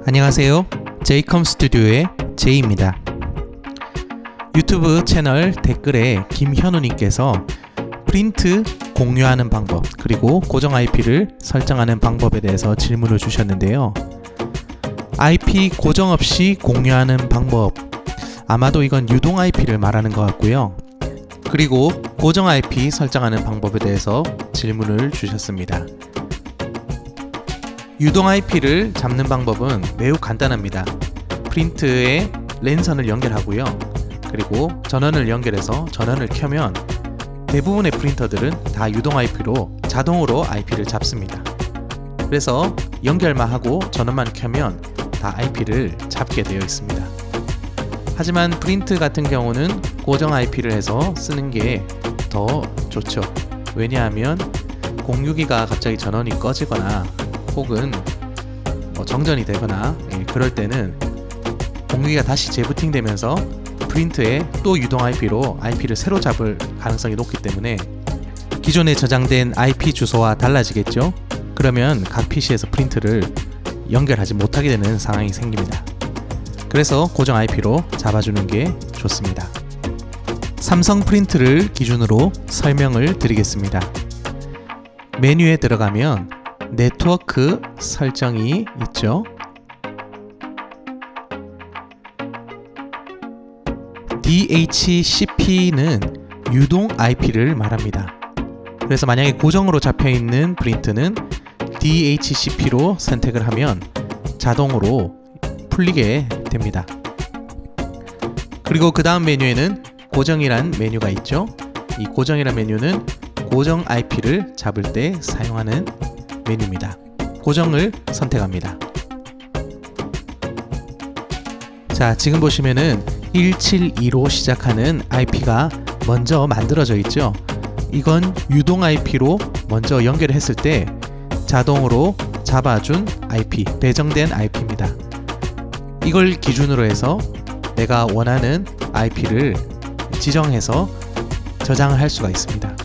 안녕하세요. 제이컴 스튜디오의 제이입니다. 유튜브 채널 댓글에 김현우님께서 프린트 공유하는 방법 그리고 고정 IP를 설정하는 방법에 대해서 질문을 주셨는데요. IP 고정 없이 공유하는 방법, 아마도 이건 유동 IP를 말하는 것 같고요. 그리고 고정 IP 설정하는 방법에 대해서 질문을 주셨습니다. 유동 IP를 잡는 방법은 매우 간단합니다. 프린트에 랜선을 연결하고요. 그리고 전원을 연결해서 전원을 켜면 대부분의 프린터들은 다 유동 IP로 자동으로 IP를 잡습니다. 그래서 연결만 하고 전원만 켜면 다 IP를 잡게 되어 있습니다. 하지만 프린트 같은 경우는 고정 IP를 해서 쓰는 게 더 좋죠. 왜냐하면 공유기가 갑자기 전원이 꺼지거나 혹은 정전이 되거나 그럴 때는 공유기가 다시 재부팅 되면서 프린트에 또 유동 IP로 IP를 새로 잡을 가능성이 높기 때문에 기존에 저장된 IP 주소와 달라지겠죠. 그러면 각 PC에서 프린트를 연결하지 못하게 되는 상황이 생깁니다. 그래서 고정 IP로 잡아주는 게 좋습니다. 삼성 프린트를 기준으로 설명을 드리겠습니다. 메뉴에 들어가면 네트워크 설정이 있죠. DHCP는 유동 IP를 말합니다. 그래서 만약에 고정으로 잡혀있는 프린트는 DHCP로 선택을 하면 자동으로 풀리게 됩니다. 그리고 그 다음 메뉴에는 고정이란 메뉴가 있죠. 이 고정이란 메뉴는 고정 IP를 잡을 때 사용하는 메뉴입니다. 고정을 선택합니다. 자, 지금 보시면은 172로 시작하는 IP가 먼저 만들어져 있죠. 이건 유동 IP로 먼저 연결했을 때 자동으로 잡아준 IP, 배정된 IP입니다. 이걸 기준으로 해서 내가 원하는 IP를 지정해서 저장을 할 수가 있습니다.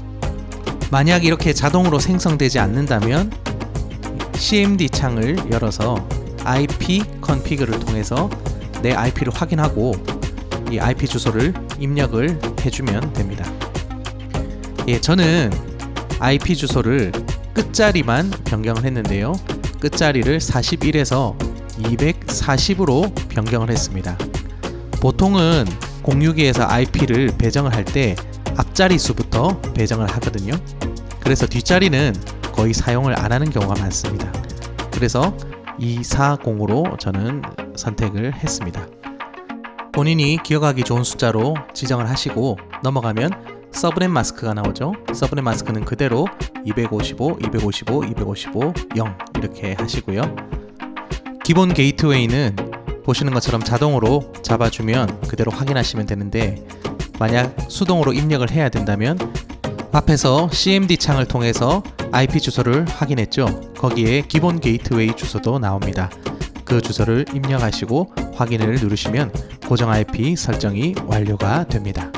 만약 이렇게 자동으로 생성되지 않는다면 CMD 창을 열어서 IP 컨피그를 통해서 내 IP를 확인하고 이 IP 주소를 입력을 해주면 됩니다. 저는 IP 주소를 끝자리만 변경을 했는데요. 끝자리를 41에서 240으로 변경을 했습니다. 보통은 공유기에서 IP를 배정을 할 때 앞자리 수부터 배정을 하거든요. 그래서 뒷자리는 거의 사용을 안 하는 경우가 많습니다. 그래서 240으로 저는 선택을 했습니다. 본인이 기억하기 좋은 숫자로 지정을 하시고 넘어가면 서브넷 마스크가 나오죠. 서브넷 마스크는 그대로 255, 255, 255, 0 이렇게 하시고요. 기본 게이트웨이는 보시는 것처럼 자동으로 잡아주면 그대로 확인하시면 되는데, 만약 수동으로 입력을 해야 된다면 앞에서 CMD 창을 통해서 IP 주소를 확인했죠. 거기에 기본 게이트웨이 주소도 나옵니다. 그 주소를 입력하시고 확인을 누르시면 고정 IP 설정이 완료가 됩니다.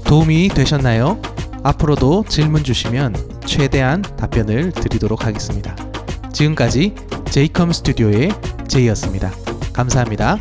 도움이 되셨나요? 앞으로도 질문 주시면 최대한 답변을 드리도록 하겠습니다. 지금까지 제이컴 스튜디오의 제이였습니다. 감사합니다.